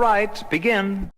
right, begin.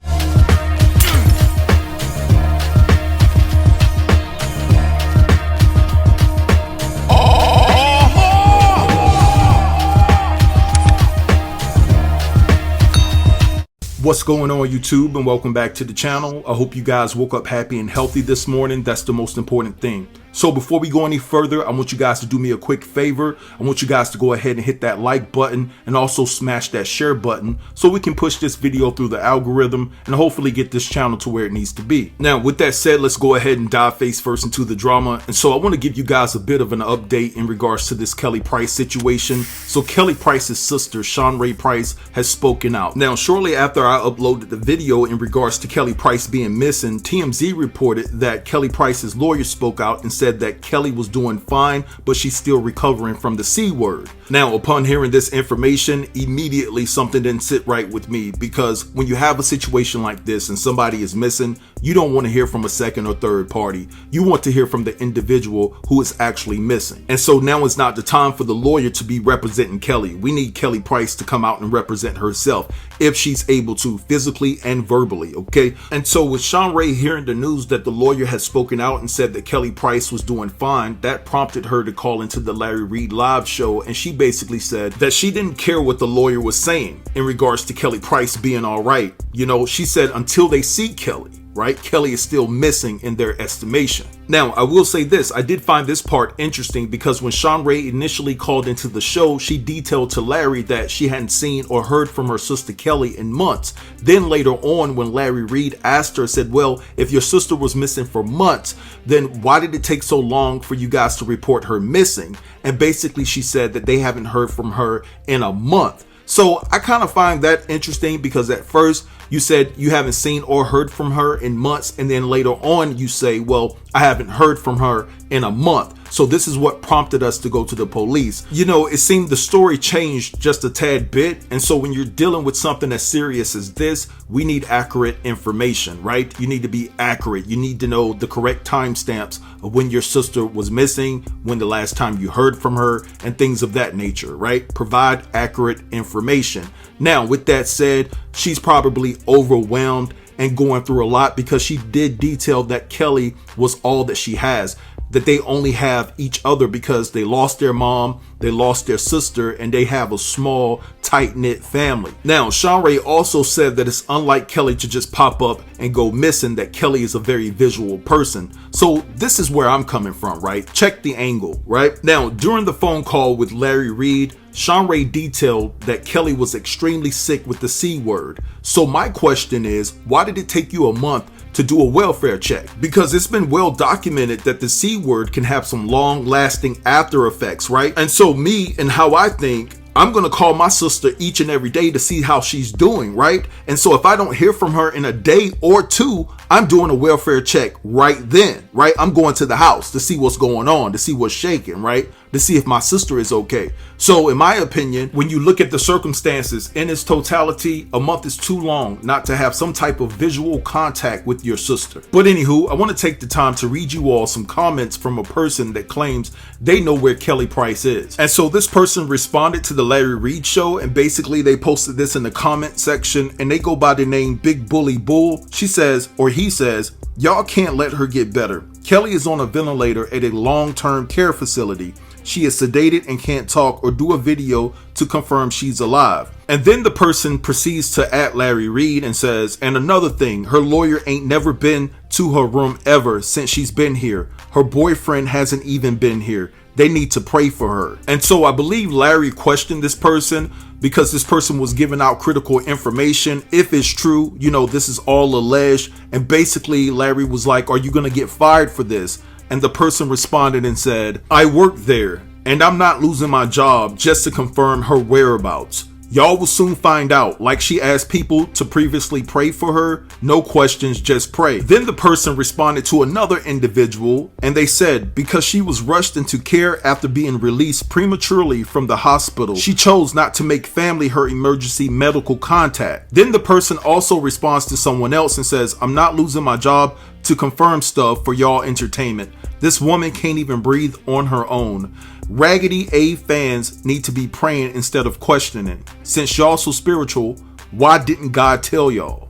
What's going on, YouTube, and welcome back to the channel. I hope you guys woke up happy and healthy this morning. That's the most important thing. So before we go any further, I want you guys to do me a quick favor. I want you guys to go ahead and hit that like button and also smash that share button so we can push this video through the algorithm and hopefully get this channel to where it needs to be. Now, with that said, let's go ahead and dive face first into the drama. And so I want to give you guys a bit of an update in regards to this Kelly Price situation. So Kelly Price's sister, Shawn Ray Price, has spoken out. Now, shortly after I uploaded the video in regards to Kelly Price being missing, TMZ reported that Kelly Price's lawyer spoke out and said that Kelly was doing fine, but she's still recovering from the C word. Now, upon hearing this information, immediately something didn't sit right with me, because when you have a situation like this and somebody is missing, you don't want to hear from a second or third party. You want to hear from the individual who is actually missing. And so now is not the time for the lawyer to be representing Kelly. We need Kelly Price to come out and represent herself if she's able to, physically and verbally, okay? And so with Shawn Ray hearing the news that the lawyer has spoken out and said that Kelly Price was doing fine, that prompted her to call into the Larry Reid live show, and she basically said that she didn't care what the lawyer was saying in regards to Kelly Price being all right. You know, she said until they see Kelly, right? Kelly is still missing in their estimation. Now, I will say this, I did find this part interesting because when Shawn Ray initially called into the show, she detailed to Larry that she hadn't seen or heard from her sister Kelly in months. Then later on, when Larry Reid asked her, said, well, if your sister was missing for months, then why did it take so long for you guys to report her missing? And basically she said that they haven't heard from her in a month. So I kind of find that interesting because at first you said you haven't seen or heard from her in months, and then later on you say, well, I haven't heard from her in a month. So this is what prompted us to go to the police. You know, it seemed the story changed just a tad bit. And so when you're dealing with something as serious as this, we need accurate information, right? You need to be accurate. You need to know the correct timestamps of when your sister was missing, when the last time you heard from her, and things of that nature, right? Provide accurate information. Now, with that said, she's probably overwhelmed and going through a lot because she did detail that Kelly was all that she has, that they only have each other because they lost their mom, they lost their sister, and they have a small, tight-knit family. Now, Shawn Ray also said that it's unlike Kelly to just pop up and go missing, that Kelly is a very visual person. So this is where I'm coming from, right? Check the angle, right? Now, during the phone call with Larry Reid, Shawn Ray detailed that Kelly was extremely sick with the C word. So my question is, why did it take you a month to do a welfare check? Because it's been well documented that the C word can have some long lasting after effects, right? And so me and how I think, I'm going to call my sister each and every day to see how she's doing, right? And so if I don't hear from her in a day or two, I'm doing a welfare check right then, right? I'm going to the house to see what's going on, to see what's shaking, right? To see if my sister is okay. So in my opinion, when you look at the circumstances in its totality, a month is too long not to have some type of visual contact with your sister. But anywho, I want to take the time to read you all some comments from a person that claims they know where Kelly Price is. And so this person responded to the Larry Reid show, and basically they posted this in the comment section, and they go by the name Big Bully Bull. She says, or he says, y'all can't let her get better. Kelly is on a ventilator at a long-term care facility. She is sedated and can't talk or do a video to confirm she's alive. And then the person proceeds to at Larry Reid and says, and another thing, her lawyer ain't never been to her room ever since she's been here. Her boyfriend hasn't even been here. They need to pray for her. And so I believe Larry questioned this person because this person was giving out critical information. If it's true, you know, this is all alleged. And basically Larry was like, are you going to get fired for this? And the person responded and said, I work there and I'm not losing my job just to confirm her whereabouts. Y'all will soon find out. Like she asked people to previously pray for her. No questions, just pray. Then the person responded to another individual and they said, because she was rushed into care after being released prematurely from the hospital, she chose not to make family her emergency medical contact. Then the person also responds to someone else and says, I'm not losing my job to confirm stuff for y'all entertainment. This woman can't even breathe on her own. Raggedy A fans need to be praying instead of questioning. Since y'all so spiritual, Why didn't God tell y'all?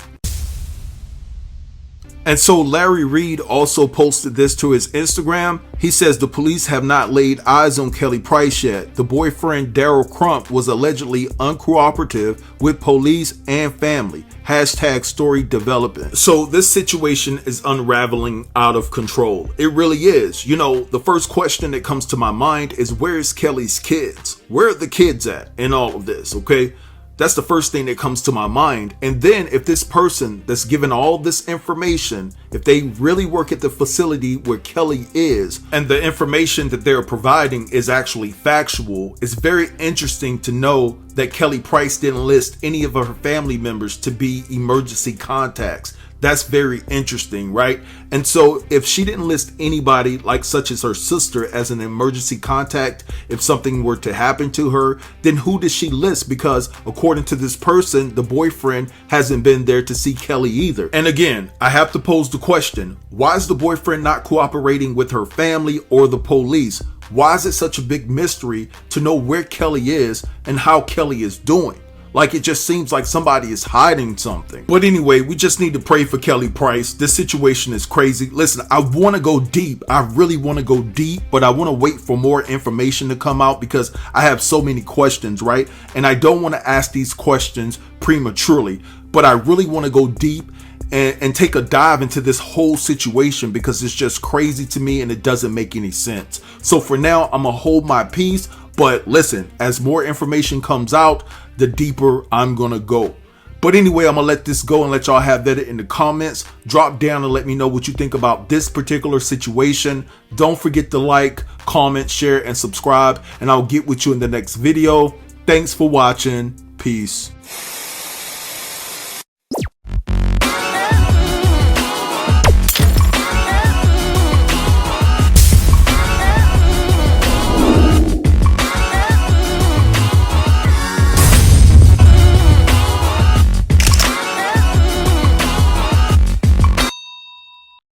And so Larry Reed also posted this to his Instagram. He says the police have not laid eyes on Kelly Price yet. The boyfriend Daryl Crump was allegedly uncooperative with police and family. Hashtag story developing. So this situation is unraveling out of control. It really is. You know, the first question that comes to my mind is, where's Kelly's kids? Where are the kids at in all of this? Okay. That's the first thing that comes to my mind. And then if this person that's given all this information, if they really work at the facility where Kelly is, and the information that they're providing is actually factual, it's very interesting to know that Kelly Price didn't list any of her family members to be emergency contacts. That's very interesting, right? And so if she didn't list anybody like such as her sister as an emergency contact, if something were to happen to her, then who does she list? Because according to this person, the boyfriend hasn't been there to see Kelly either. And again, I have to pose the question, why is the boyfriend not cooperating with her family or the police? Why is it such a big mystery to know where Kelly is and how Kelly is doing? Like, it just seems like somebody is hiding something. But anyway, we just need to pray for Kelly Price. This situation is crazy. Listen, I want to go deep. I really want to go deep, but I want to wait for more information to come out because I have so many questions, right? And I don't want to ask these questions prematurely, but I really want to go deep and take a dive into this whole situation because it's just crazy to me and it doesn't make any sense. So for now, I'm going to hold my peace. But listen, as more information comes out, the deeper I'm going to go. But anyway, I'm going to let this go and let y'all have that in the comments. Drop down and let me know what you think about this particular situation. Don't forget to like, comment, share, and subscribe. And I'll get with you in the next video. Thanks for watching. Peace.